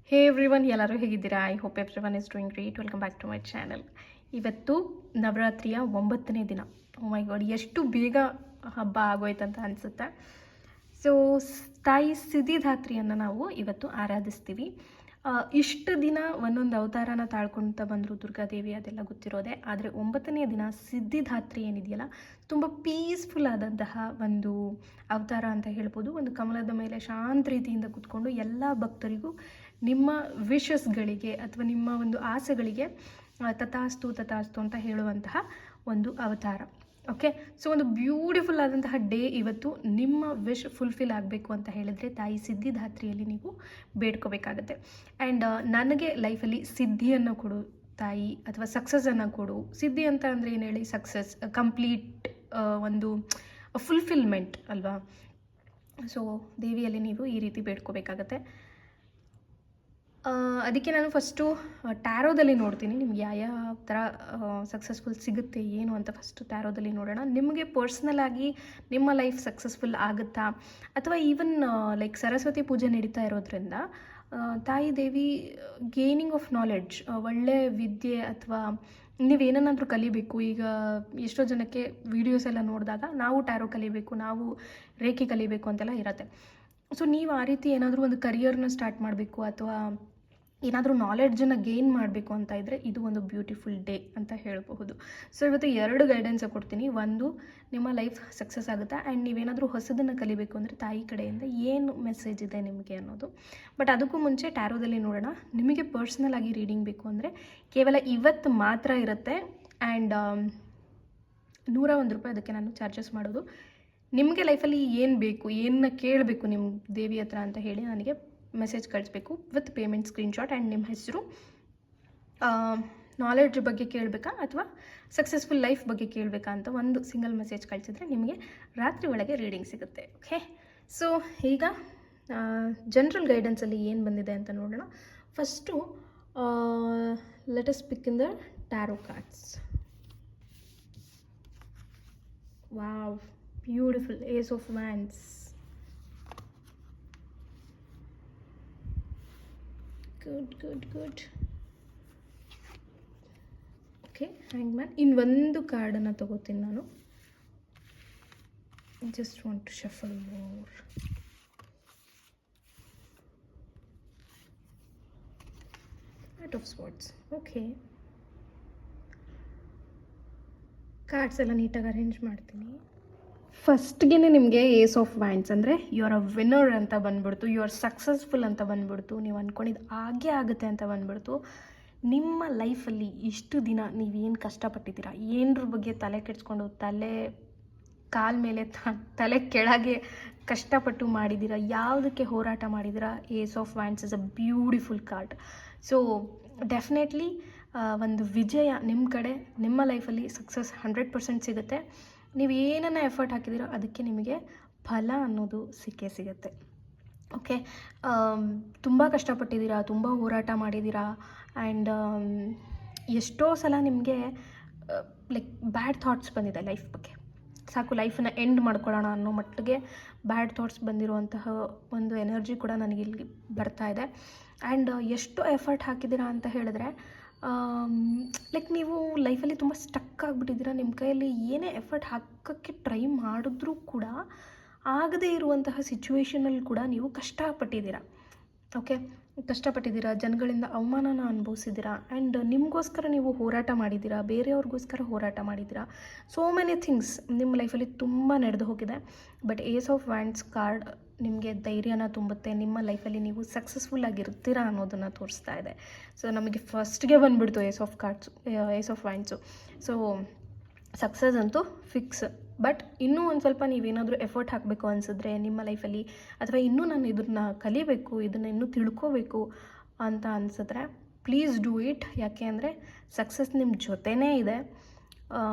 ಹೇ everyone, ಎಲ್ಲರೂ ಹೇಗಿದ್ದೀರಾ? I hope everyone is doing great. Welcome back to my channel. ಇವತ್ತು ನವರಾತ್ರಿಯ 9ನೇ ದಿನ. ಓ ಮೈ ಗಾಡ್, ಎಷ್ಟು ಬೇಗ ಹಬ್ಬ ಆಗೋಯ್ತಂತ ಅನಿಸುತ್ತೆ. ಸೊ ತಾಯಿ ಸಿದ್ಧಿದಾತ್ರಿಯನ್ನು ನಾವು ಇವತ್ತು ಆರಾಧಿಸ್ತೀವಿ. ಇಷ್ಟು ದಿನ ಒಂದೊಂದು ಅವತಾರನ ತಾಳ್ಕೊಳ್ತಾ ಬಂದರು ದುರ್ಗಾದೇವಿ, ಅದೆಲ್ಲ ಗೊತ್ತಿರೋದೆ. ಆದರೆ 9ನೇ ದಿನ ಸಿದ್ಧಿದಾತ್ರಿ ಏನಿದೆಯಲ್ಲ, ತುಂಬ ಪೀಸ್ಫುಲ್ ಆದಂತಹ ಒಂದು ಅವತಾರ ಅಂತ ಹೇಳ್ಬೋದು. ಒಂದು ಕಮಲದ ಮೇಲೆ ಶಾಂತ ರೀತಿಯಿಂದ ಕೂತ್ಕೊಂಡು ಎಲ್ಲ ಭಕ್ತರಿಗೂ ನಿಮ್ಮ ವಿಶಸ್ಗಳಿಗೆ ಅಥವಾ ನಿಮ್ಮ ಒಂದು ಆಸೆಗಳಿಗೆ ತಥಾಸ್ತು ತಥಾಸ್ತು ಅಂತ ಹೇಳುವಂತಹ ಒಂದು ಅವತಾರ. ಓಕೆ, ಸೊ ಒಂದು ಬ್ಯೂಟಿಫುಲ್ ಆದಂತಹ ಡೇ ಇವತ್ತು. ನಿಮ್ಮ ವಿಶ್ ಫುಲ್ಫಿಲ್ ಆಗಬೇಕು ಅಂತ ಹೇಳಿದರೆ ತಾಯಿ ಸಿದ್ಧಿದಾತ್ರಿಯಲ್ಲಿ ನೀವು ಬೇಡ್ಕೋಬೇಕಾಗತ್ತೆ. ಆ್ಯಂಡ್ ನನಗೆ ಲೈಫಲ್ಲಿ ಸಿದ್ಧಿಯನ್ನು ಕೊಡು ತಾಯಿ, ಅಥವಾ ಸಕ್ಸಸ್ಸನ್ನು ಕೊಡು. ಸಿದ್ಧಿ ಅಂತ ಅಂದರೆ ಏನು ಹೇಳಿ, ಸಕ್ಸಸ್, ಕಂಪ್ಲೀಟ್ ಒಂದು ಫುಲ್ಫಿಲ್ಮೆಂಟ್ ಅಲ್ವಾ. ಸೊ ದೇವಿಯಲ್ಲಿ ನೀವು ಈ ರೀತಿ ಬೇಡ್ಕೋಬೇಕಾಗತ್ತೆ. ಅದಕ್ಕೆ ನಾನು ಫಸ್ಟು ಟ್ಯಾರೋದಲ್ಲಿ ನೋಡ್ತೀನಿ ನಿಮ್ಗೆ ಯಾವ ಥರ ಸಕ್ಸಸ್ಫುಲ್ ಸಿಗುತ್ತೆ ಏನು ಅಂತ. ಫಸ್ಟು ಟ್ಯಾರೋದಲ್ಲಿ ನೋಡೋಣ. ನಿಮಗೆ ಪರ್ಸ್ನಲ್ ಆಗಿ ನಿಮ್ಮ ಲೈಫ್ ಸಕ್ಸಸ್ಫುಲ್ ಆಗುತ್ತಾ, ಅಥವಾ ಈವನ್ ಲೈಕ್ ಸರಸ್ವತಿ ಪೂಜೆ ನಡೀತಾ ಇರೋದ್ರಿಂದ ತಾಯಿ ದೇವಿ ಗೇನಿಂಗ್ ಆಫ್ ನಾಲೆಡ್ಜ್, ಒಳ್ಳೆ ವಿದ್ಯೆ, ಅಥವಾ ನೀವೇನಾದರೂ ಕಲಿಬೇಕು. ಈಗ ಎಷ್ಟೋ ಜನಕ್ಕೆ ವೀಡಿಯೋಸ್ ಎಲ್ಲ ನೋಡಿದಾಗ ನಾವು ಟ್ಯಾರೋ ಕಲಿಬೇಕು, ನಾವು ರೇಖೆ ಕಲಿಬೇಕು ಅಂತೆಲ್ಲ ಇರುತ್ತೆ. ಸೊ ನೀವು ಆ ರೀತಿ ಏನಾದರೂ ಒಂದು ಕರಿಯರ್ನ ಸ್ಟಾರ್ಟ್ ಮಾಡಬೇಕು, ಅಥವಾ ಏನಾದರೂ ನಾಲೆಡ್ಜನ್ನು ಗೇನ್ ಮಾಡಬೇಕು ಅಂತ ಇದ್ದರೆ ಇದು ಒಂದು ಬ್ಯೂಟಿಫುಲ್ ಡೇ ಅಂತ ಹೇಳಬಹುದು. ಸೊ ಇವತ್ತು 2 ಗೈಡೆನ್ಸ್ ಕೊಡ್ತೀನಿ. ಒಂದು, ನಿಮ್ಮ ಲೈಫ್ ಸಕ್ಸಸ್ ಆಗುತ್ತೆ, ಆ್ಯಂಡ್ ನೀವೇನಾದರೂ ಹೊಸದನ್ನು ಕಲಿಬೇಕು ಅಂದರೆ ತಾಯಿ ಕಡೆಯಿಂದ ಏನು ಮೆಸೇಜ್ ಇದೆ ನಿಮಗೆ ಅನ್ನೋದು. ಬಟ್ ಅದಕ್ಕೂ ಮುಂಚೆ ಟ್ಯಾರೋದಲ್ಲಿ ನೋಡೋಣ. ನಿಮಗೆ ಪರ್ಸ್ನಲ್ ಆಗಿ ರೀಡಿಂಗ್ ಬೇಕು ಅಂದರೆ ಕೇವಲ ಇವತ್ತು ಮಾತ್ರ ಇರುತ್ತೆ. ಆ್ಯಂಡ್ 101 ರೂಪಾಯಿ ಅದಕ್ಕೆ ನಾನು ಚಾರ್ಜಸ್ ಮಾಡೋದು. ನಿಮಗೆ ಲೈಫಲ್ಲಿ ಏನು ಬೇಕು, ಏನನ್ನ ಕೇಳಬೇಕು ನಿಮ್ಮ ದೇವಿ ಹತ್ರ ಅಂತ ಹೇಳಿ ನನಗೆ ಮೆಸೇಜ್ ಕಳಿಸ್ಬೇಕು ವಿತ್ ಪೇಮೆಂಟ್ ಸ್ಕ್ರೀನ್ಶಾಟ್. ಆ್ಯಂಡ್ ನಿಮ್ಮ ಹೆಸರು, ನಾಲೆಡ್ಜ್ ಬಗ್ಗೆ ಕೇಳಬೇಕಾ ಅಥವಾ ಸಕ್ಸಸ್ಫುಲ್ ಲೈಫ್ ಬಗ್ಗೆ ಕೇಳಬೇಕಾ ಅಂತ ಒಂದು ಸಿಂಗಲ್ ಮೆಸೇಜ್ ಕಳಿಸಿದ್ರೆ ನಿಮಗೆ ರಾತ್ರಿ ಒಳಗೆ ರೀಡಿಂಗ್ ಸಿಗುತ್ತೆ. ಓಕೆ, ಸೊ ಈಗ ಜನರಲ್ ಗೈಡೆನ್ಸಲ್ಲಿ ಏನು ಬಂದಿದೆ ಅಂತ ನೋಡೋಣ. First let us pick in the tarot cards. Wow, beautiful ace of wands. Good. Okay, hangman. ಇನ್ನೊಂದು ಕಾರ್ಡನ್ನು ತಗೋತೀನಿ ನಾನು. Just want to shuffle more. ಆಟ್ ಆಫ್ ಸ್ಪಾಟ್ಸ್. ಓಕೆ, ಕಾರ್ಡ್ಸ್ ಎಲ್ಲ ನೀಟಾಗಿ ಅರೇಂಜ್ ಮಾಡ್ತೀನಿ. ಫಸ್ಟ್ಗೆ ನಿಮಗೆ ಏಸ್ ಆಫ್ ವ್ಯಾಂಡ್ಸ್ ಅಂದರೆ ಯು ಆರ್ ಅ ವಿನ್ನರ್ ಅಂತ ಬಂದ್ಬಿಡ್ತು, ಯು ಆರ್ ಸಕ್ಸಸ್ಫುಲ್ ಅಂತ ಬಂದ್ಬಿಡ್ತು, ನೀವು ಅಂದ್ಕೊಂಡಿದ್ದು ಹಾಗೇ ಆಗುತ್ತೆ ಅಂತ ಬಂದ್ಬಿಡ್ತು. ನಿಮ್ಮ ಲೈಫಲ್ಲಿ ಇಷ್ಟು ದಿನ ನೀವೇನು ಕಷ್ಟಪಟ್ಟಿದ್ದೀರಾ, ಏನರ ಬಗ್ಗೆ ತಲೆ ಕೆಡಿಸ್ಕೊಂಡು ಕಾಲ ಮೇಲೆ ತಲೆ ಕೆಳಗೆ ಕಷ್ಟಪಟ್ಟು ಮಾಡಿದ್ದೀರಾ, ಯಾವುದಕ್ಕೆ ಹೋರಾಟ ಮಾಡಿದ್ದೀರಾ, ace of wands is a beautiful card. So definitely ಒಂದು ವಿಜಯ ನಿಮ್ಮ ಕಡೆ, ನಿಮ್ಮ ಲೈಫಲ್ಲಿ ಸಕ್ಸಸ್ 100% ಸಿಗುತ್ತೆ. ನೀವು ಏನನ್ನ ಎಫರ್ಟ್ ಹಾಕಿದ್ದೀರೋ ಅದಕ್ಕೆ ನಿಮಗೆ ಫಲ ಅನ್ನೋದು ಸಿಕ್ಕೇ ಸಿಗುತ್ತೆ. ಓಕೆ, ತುಂಬ ಕಷ್ಟಪಟ್ಟಿದ್ದೀರಾ, ತುಂಬ ಹೋರಾಟ ಮಾಡಿದ್ದೀರಾ. ಆ್ಯಂಡ್ ಎಷ್ಟೋ ಸಲ ನಿಮಗೆ ಲೈಕ್ ಬ್ಯಾಡ್ ಥಾಟ್ಸ್ ಬಂದಿದೆ ಲೈಫ್ ಬಗ್ಗೆ. ಸಾಕು, ಲೈಫನ್ನು ಎಂಡ್ ಮಾಡ್ಕೊಳ್ಳೋಣ ಅನ್ನೋ ಮಟ್ಟಿಗೆ ಬ್ಯಾಡ್ ಥಾಟ್ಸ್ ಬಂದಿರುವಂತಹ ಒಂದು ಎನರ್ಜಿ ಕೂಡ ನನಗಿಲ್ಲಿ ಬರ್ತಾ ಇದೆ. ಆ್ಯಂಡ್ ಎಷ್ಟು ಎಫರ್ಟ್ ಹಾಕಿದ್ದೀರಾ ಅಂತ ಹೇಳಿದ್ರೆ, ಲೈಕ್ ನೀವು ಲೈಫಲ್ಲಿ ತುಂಬ ಸ್ಟಕ್ ಆಗಿಬಿಟ್ಟಿದ್ದೀರಾ. ನಿಮ್ಮ ಕೈಯಲ್ಲಿ ಏನೇ ಎಫರ್ಟ್ ಹಾಕೋಕ್ಕೆ ಟ್ರೈ ಮಾಡಿದ್ರೂ ಕೂಡ ಆಗದೇ ಇರುವಂತಹ ಸಿಚುವೇಷನಲ್ಲಿ ಕೂಡ ನೀವು ಕಷ್ಟಪಟ್ಟಿದ್ದೀರಾ. ಓಕೆ, ಕಷ್ಟಪಟ್ಟಿದ್ದೀರಾ, ಜನಗಳಿಂದ ಅವಮಾನನ ಅನುಭವಿಸಿದ್ದೀರಾ. ಆ್ಯಂಡ್ ನಿಮಗೋಸ್ಕರ ನೀವು ಹೋರಾಟ ಮಾಡಿದ್ದೀರಾ, ಬೇರೆಯವ್ರಿಗೋಸ್ಕರ ಹೋರಾಟ ಮಾಡಿದ್ದೀರಾ. ಸೋ ಮೆನಿ ಥಿಂಗ್ಸ್ ನಿಮ್ಮ ಲೈಫಲ್ಲಿ ತುಂಬ ನಡೆದು ಹೋಗಿದೆ. But ace of wands card ನಿಮಗೆ ಧೈರ್ಯನ ತುಂಬುತ್ತೆ. ನಿಮ್ಮ ಲೈಫಲ್ಲಿ ನೀವು ಸಕ್ಸಸ್ಫುಲ್ ಆಗಿರ್ತೀರಾ ಅನ್ನೋದನ್ನು ತೋರಿಸ್ತಾ ಇದೆ. ಸೊ ನಮಗೆ ಫಸ್ಟ್ಗೆ ಬಂದುಬಿಡ್ತು ಏಸ್ ಆಫ್ ವ್ಯಾಂಡ್ಸು. ಸೊ ಸಕ್ಸಸ್ ಅಂತೂ ಫಿಕ್ಸ್. ಬಟ್ ಇನ್ನೂ ಒಂದು ಸ್ವಲ್ಪ ನೀವೇನಾದರೂ ಎಫರ್ಟ್ ಹಾಕಬೇಕು ಅನಿಸಿದ್ರೆ ನಿಮ್ಮ ಲೈಫಲ್ಲಿ, ಅಥವಾ ಇನ್ನೂ ನಾನು ಇದನ್ನು ಕಲಿಬೇಕು, ಇದನ್ನು ಇನ್ನೂ ತಿಳ್ಕೋಬೇಕು ಅಂತ ಅನಿಸಿದ್ರೆ ಪ್ಲೀಸ್ ಡೂ ಇಟ್. ಯಾಕೆ ಅಂದರೆ ಸಕ್ಸಸ್ ನಿಮ್ಮ ಜೊತೆನೇ ಇದೆ.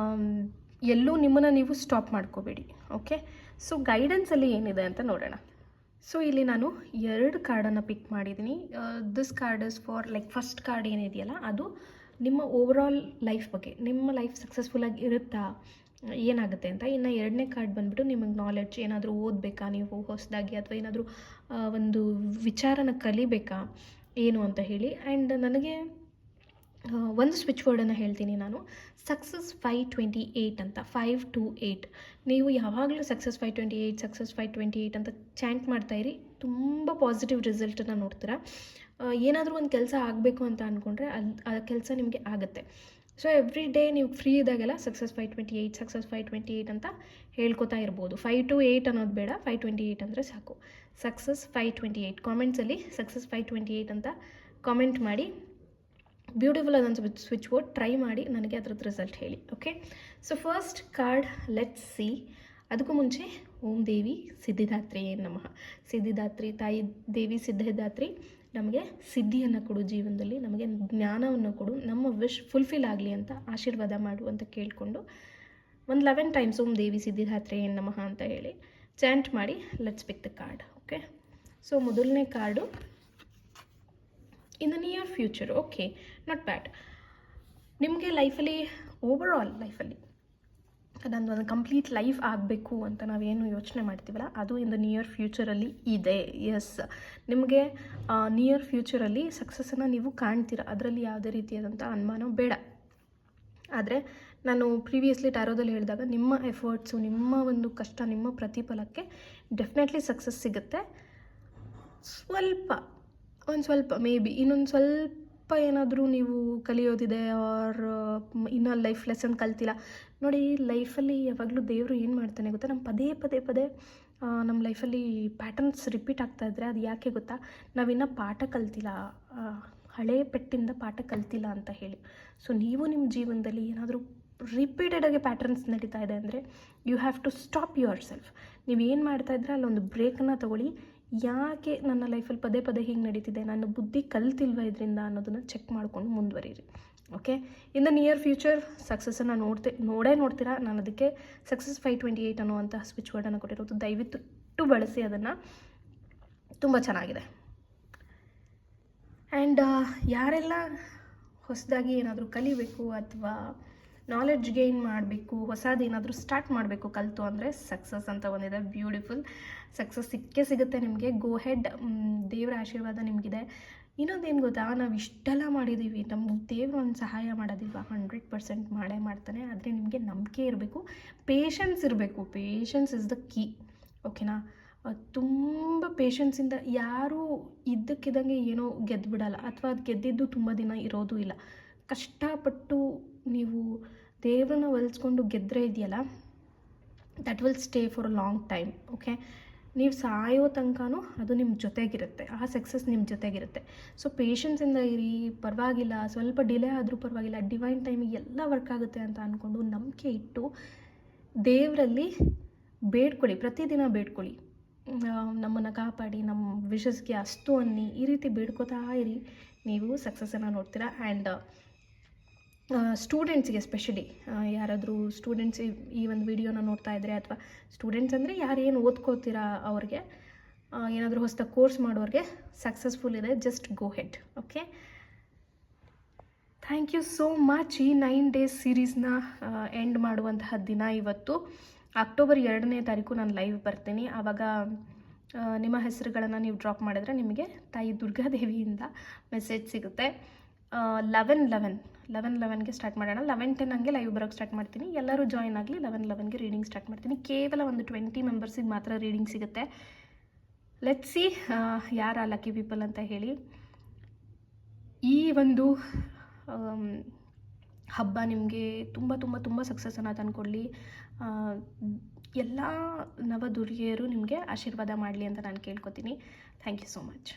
ಎಲ್ಲೂ ನಿಮ್ಮನ್ನು ನೀವು ಸ್ಟಾಪ್ ಮಾಡ್ಕೋಬೇಡಿ. ಓಕೆ, ಸೊ ಗೈಡೆನ್ಸಲ್ಲಿ ಏನಿದೆ ಅಂತ ನೋಡೋಣ. ಸೊ ಇಲ್ಲಿ ನಾನು 2 ಕಾರ್ಡನ್ನು ಪಿಕ್ ಮಾಡಿದ್ದೀನಿ. This card is for like first card ಏನಿದೆಯಲ್ಲ ಅದು ನಿಮ್ಮ ಓವರಾಲ್ ಲೈಫ್ ಬಗ್ಗೆ. ನಿಮ್ಮ ಲೈಫ್ ಸಕ್ಸಸ್ಫುಲ್ಲಾಗಿ ಇರುತ್ತಾ, ಏನಾಗುತ್ತೆ ಅಂತ. ಇನ್ನು 2ನೇ ಕಾರ್ಡ್ ಬಂದುಬಿಟ್ಟು ನಿಮಗೆ ನಾಲೆಡ್ಜ್, ಏನಾದರೂ ಓದಬೇಕಾ ನೀವು ಹೊಸದಾಗಿ, ಅಥವಾ ಏನಾದರೂ ಒಂದು ವಿಚಾರನ ಕಲಿಬೇಕಾ ಏನು ಅಂತ ಹೇಳಿ. ಆ್ಯಂಡ್ ನನಗೆ ಒಂದು ಸ್ವಿಚ್ ವರ್ಡನ್ನು ಹೇಳ್ತೀನಿ ನಾನು, ಸಕ್ಸಸ್ 528 ಅಂತ. 5 to 8. ನೀವು ಯಾವಾಗಲೂ ಸಕ್ಸಸ್ 528 ಸಕ್ಸಸ್ 528 ಅಂತ ಚಾಂಟ್ ಮಾಡ್ತಾಯಿರಿ. ತುಂಬ ಪಾಸಿಟಿವ್ ರಿಸಲ್ಟನ್ನು ನೋಡ್ತೀರಾ. ಏನಾದರೂ ಒಂದು ಕೆಲಸ ಆಗಬೇಕು ಅಂತ ಅಂದ್ಕೊಂಡ್ರೆ ಆ ಕೆಲಸ ನಿಮಗೆ ಆಗುತ್ತೆ. ಸೊ ಎವ್ರಿ ಡೇ ನೀವು ಫ್ರೀ ಇದ್ದಾಗೆಲ್ಲ ಸಕ್ಸಸ್ 528 ಸಕ್ಸಸ್ 528 ಅಂತ ಹೇಳ್ಕೊತಾ ಇರ್ಬೋದು. 5 to 8 ಅನ್ನೋದು ಬೇಡ, 528 ಅಂದರೆ ಸಾಕು. ಸಕ್ಸಸ್ 528 ಕಾಮೆಂಟ್ಸಲ್ಲಿ ಸಕ್ಸಸ್ 528 ಅಂತ ಕಾಮೆಂಟ್ ಮಾಡಿ. ಬ್ಯೂಟಿಫುಲ್ ಅದೊಂದು ಸ್ವಿಚ್ ಬೋರ್ಡ್ ಟ್ರೈ ಮಾಡಿ ನನಗೆ ಅದ್ರದ್ದು ರಿಸಲ್ಟ್ ಹೇಳಿ. Okay, so first card let's see. ಅದಕ್ಕೂ ಮುಂಚೆ ಓಂ ದೇವಿ ಸಿದ್ಧಿದಾತ್ರಿ ನಮಃ. ಸಿದ್ಧಿದಾತ್ರಿ ತಾಯಿ ದೇವಿ ಸಿದ್ಧಿದಾತ್ರಿ ನಮಗೆ ಸಿದ್ಧಿಯನ್ನು ಕೊಡು, ಜೀವನದಲ್ಲಿ ನಮಗೆ ಜ್ಞಾನವನ್ನು ಕೊಡು, ನಮ್ಮ ವಿಶ್ ಫುಲ್ಫಿಲ್ ಆಗಲಿ ಅಂತ ಆಶೀರ್ವಾದ ಮಾಡು ಅಂತ ಕೇಳಿಕೊಂಡು ಒಂದು 11 ಟೈಮ್ಸ್ ಓಂ ದೇವಿ ಸಿದ್ಧಿದಾತ್ರಿ ನಮಃ ಅಂತ ಹೇಳಿ ಚಾಂಟ್ ಮಾಡಿ. Let's pick the card. Okay, so ಮೊದಲನೇ card in the near future. Okay, not bad. ನಿಮಗೆ ಲೈಫಲ್ಲಿ ಓವರಾಲ್ ಲೈಫಲ್ಲಿ ಅದೊಂದು ಕಂಪ್ಲೀಟ್ ಲೈಫ್ ಆಗಬೇಕು ಅಂತ ನಾವೇನು ಯೋಚನೆ ಮಾಡ್ತೀವಲ್ಲ, ಅದು ಇನ್ ದ ನಿಯರ್ ಫ್ಯೂಚರಲ್ಲಿ ಇದೆ. ಎಸ್, ನಿಮಗೆ ನಿಯರ್ ಫ್ಯೂಚರಲ್ಲಿ ಸಕ್ಸಸ್ಸನ್ನು ನೀವು ಕಾಣ್ತೀರ, ಅದರಲ್ಲಿ ಯಾವುದೇ ರೀತಿಯಾದಂಥ ಅನುಮಾನ ಬೇಡ. ಆದರೆ ನಾನು ಪ್ರೀವಿಯಸ್ಲಿ ಟ್ಯಾರೋದಲ್ಲಿ ಹೇಳಿದಾಗ ನಿಮ್ಮ ಎಫರ್ಟ್ಸು, ನಿಮ್ಮ ಒಂದು ಕಷ್ಟ, ನಿಮ್ಮ ಪ್ರತಿಫಲಕ್ಕೆ ಡೆಫಿನೆಟ್ಲಿ ಸಕ್ಸಸ್ ಸಿಗುತ್ತೆ. ಒಂದು ಸ್ವಲ್ಪ ಮೇ ಬಿ ಇನ್ನೊಂದು ಸ್ವಲ್ಪ ಏನಾದರೂ ನೀವು ಕಲಿಯೋದಿದೆ, ಆರ್ ಇನ್ನೂ ಲೈಫ್ ಲೆಸನ್ ಕಲ್ತಿಲ್ಲ. ನೋಡಿ, ಲೈಫಲ್ಲಿ ಯಾವಾಗಲೂ ದೇವರು ಏನು ಮಾಡ್ತಾನೆ ಗೊತ್ತಾ, ನಮ್ಮ ಪದೇ ನಮ್ಮ ಲೈಫಲ್ಲಿ ಪ್ಯಾಟರ್ನ್ಸ್ ರಿಪೀಟ್ ಆಗ್ತಾಯಿದ್ರೆ ಅದು ಯಾಕೆ ಗೊತ್ತಾ, ನಾವಿನ್ನೂ ಪಾಠ ಕಲ್ತಿಲ್ಲ, ಹಳೆ ಪೆಟ್ಟಿಂದ ಪಾಠ ಕಲ್ತಿಲ್ಲ ಅಂತ ಹೇಳಿ. ಸೊ ನೀವು ನಿಮ್ಮ ಜೀವನದಲ್ಲಿ ಏನಾದರೂ ರಿಪೀಟೆಡಾಗಿ ಪ್ಯಾಟರ್ನ್ಸ್ ನಡೀತಾ ಇದೆ ಅಂದರೆ you have to stop yourself. ನೀವು ಏನು ಮಾಡ್ತಾಯಿದ್ರೆ ಅಲ್ಲೊಂದು ಬ್ರೇಕನ್ನು ತಗೊಳ್ಳಿ. ಯಾಕೆ ನನ್ನ ಲೈಫಲ್ಲಿ ಪದೇ ಹೀಗೆ ನಡೀತಿದೆ, ನನ್ನ ಬುದ್ಧಿ ಕಲ್ತಿಲ್ವ ಇದರಿಂದ ಅನ್ನೋದನ್ನು ಚೆಕ್ ಮಾಡಿಕೊಂಡು ಮುಂದುವರಿರಿ. Okay, in the near future ಸಕ್ಸಸ್ಸನ್ನು ನೋಡ್ತೀರಾ. ನಾನು ಅದಕ್ಕೆ ಸಕ್ಸಸ್ 528 ಅನ್ನುವಂಥ ಸ್ವಿಚ್ ವರ್ಡನ್ನು ಕೊಟ್ಟಿರೋದು. ದಯವಿಟ್ಟು ಬಳಸಿ ಅದನ್ನು, ತುಂಬ ಚೆನ್ನಾಗಿದೆ. ಆ್ಯಂಡ್ ಯಾರೆಲ್ಲ ಹೊಸದಾಗಿ ಏನಾದರೂ ಕಲಿಬೇಕು ಅಥವಾ ನಾಲೆಡ್ಜ್ ಗೇನ್ ಮಾಡಬೇಕು, ಹೊಸದೇನಾದರೂ ಸ್ಟಾರ್ಟ್ ಮಾಡಬೇಕು ಕಲಿತು ಅಂದರೆ ಸಕ್ಸಸ್ ಅಂತ ಬಂದಿದೆ. ಬ್ಯೂಟಿಫುಲ್, ಸಕ್ಸಸ್ ಸಿಗುತ್ತೆ ನಿಮಗೆ. ಗೋ ಹೆಡ್, ದೇವರ ಆಶೀರ್ವಾದ ನಿಮಗಿದೆ. ಇನ್ನೊಂದೇನು ಗೊತ್ತಾ, ನಾವು ಇಷ್ಟೆಲ್ಲ ಮಾಡಿದ್ದೀವಿ, ನಮ್ಗೆ ದೇವರು ಒಂದು ಸಹಾಯ ಮಾಡೋದಿಲ್ವ, 100% ಮಾಡೇ ಮಾಡ್ತಾನೆ. ಆದರೆ ನಿಮಗೆ ನಂಬಿಕೆ ಇರಬೇಕು, ಪೇಷನ್ಸ್ ಇರಬೇಕು. Patience is the key. ಓಕೆನಾ, ತುಂಬ ಪೇಷನ್ಸಿಂದ ಯಾರೂ ಇದ್ದಕ್ಕಿದ್ದಂಗೆ ಏನೋ ಗೆದ್ದುಬಿಡಲ್ಲ, ಅಥವಾ ಅದು ಗೆದ್ದಿದ್ದು ತುಂಬ ದಿನ ಇರೋದು ಇಲ್ಲ. ಕಷ್ಟಪಟ್ಟು ನೀವು ದೇವ್ರನ್ನ ಒಲಿಸ್ಕೊಂಡು ಗೆದ್ದರೆ ಇದೆಯಲ್ಲ, that will stay for a long time. Okay, ನೀವು ಸಾಯೋ ತನಕನೂ ಅದು ನಿಮ್ಮ ಜೊತೆಗಿರುತ್ತೆ, ಆ ಸಕ್ಸಸ್ ನಿಮ್ಮ ಜೊತೆಗಿರುತ್ತೆ. ಸೊ ಪೇಷನ್ಸಿಂದ ಇರಿ, ಪರವಾಗಿಲ್ಲ, ಸ್ವಲ್ಪ ಡಿಲೇ ಆದರೂ ಪರವಾಗಿಲ್ಲ, ಡಿವೈನ್ ಟೈಮಿಗೆ ಎಲ್ಲ ವರ್ಕ್ ಆಗುತ್ತೆ ಅಂತ ಅಂದ್ಕೊಂಡು ನಂಬಿಕೆ ಇಟ್ಟು ದೇವರಲ್ಲಿ ಬೇಡ್ಕೊಳ್ಳಿ, ಪ್ರತಿದಿನ ಬೇಡ್ಕೊಳ್ಳಿ, ನಮ್ಮನ್ನು ಕಾಪಾಡಿ, ನಮ್ಮ ವಿಷಸ್ಗೆ ಅಷ್ಟು ಅನ್ನಿ, ಈ ರೀತಿ ಬೇಡ್ಕೋತಾ ಇರಿ, ನೀವು ಸಕ್ಸಸ್ಸನ್ನು ನೋಡ್ತೀರಾ. ಆ್ಯಂಡ್ ಸ್ಟೂಡೆಂಟ್ಸಿಗೆ ಎಸ್ಪೆಷಲಿ, ಯಾರಾದರೂ ಸ್ಟೂಡೆಂಟ್ಸ್ ಈ ಒಂದು ವಿಡಿಯೋನ ನೋಡ್ತಾ ಇದ್ದರೆ, ಅಥವಾ ಸ್ಟೂಡೆಂಟ್ಸ್ ಅಂದರೆ ಯಾರೇನು ಓದ್ಕೋತೀರಾ ಅವ್ರಿಗೆ, ಏನಾದರೂ ಹೊಸದಾಗಿ ಕೋರ್ಸ್ ಮಾಡೋರಿಗೆ ಸಕ್ಸಸ್ಫುಲ್ ಇದೆ. Just go head. Okay, thank you so much. ಈ 9 days ಸೀರೀಸ್ನ ಎಂಡ್ ಮಾಡುವಂತಹ ದಿನ ಇವತ್ತು. ಅಕ್ಟೋಬರ್ 2ನೇ ತಾರೀಕು ನಾನು ಲೈವ್ ಬರ್ತೀನಿ. ಆವಾಗ ನಿಮ್ಮ ಹೆಸರುಗಳನ್ನು ನೀವು ಡ್ರಾಪ್ ಮಾಡಿದ್ರೆ ನಿಮಗೆ ತಾಯಿ ದುರ್ಗಾದೇವಿಯಿಂದ ಮೆಸೇಜ್ ಸಿಗುತ್ತೆ. 11:11ಗೆ ಸ್ಟಾರ್ಟ್ ಮಾಡೋಣ. 11:10 ಹಂಗೆ ಲೈವ್ ಬರೋಕ್ಕೆ ಸ್ಟಾರ್ಟ್ ಮಾಡ್ತೀನಿ. ಎಲ್ಲರೂ ಜಾಯ್ನ್ ಆಗಲಿ. 11:11ಗೆ ರೀಡಿಂಗ್ ಸ್ಟಾರ್ಟ್ ಮಾಡ್ತೀನಿ. ಕೇವಲ ಒಂದು 20 ಮೆಂಬರ್ಸಿಗೆ ಮಾತ್ರ ರೀಡಿಂಗ್ ಸಿಗುತ್ತೆ. ಲೆಟ್ಸ್ ಸಿ ಯಾರ ಲಕ್ಕಿ ಪೀಪಲ್ ಅಂತ ಹೇಳಿ. ಈ ಒಂದು ಹಬ್ಬ ನಿಮಗೆ ತುಂಬ ಸಕ್ಸಸ್ಸನ್ನು ತಂದುಕೊಡಲಿ. ಎಲ್ಲ ನವದುರ್ಗಿಯರು ನಿಮಗೆ ಆಶೀರ್ವಾದ ಮಾಡಲಿ ಅಂತ ನಾನು ಕೇಳ್ಕೊತೀನಿ. Thank you so much.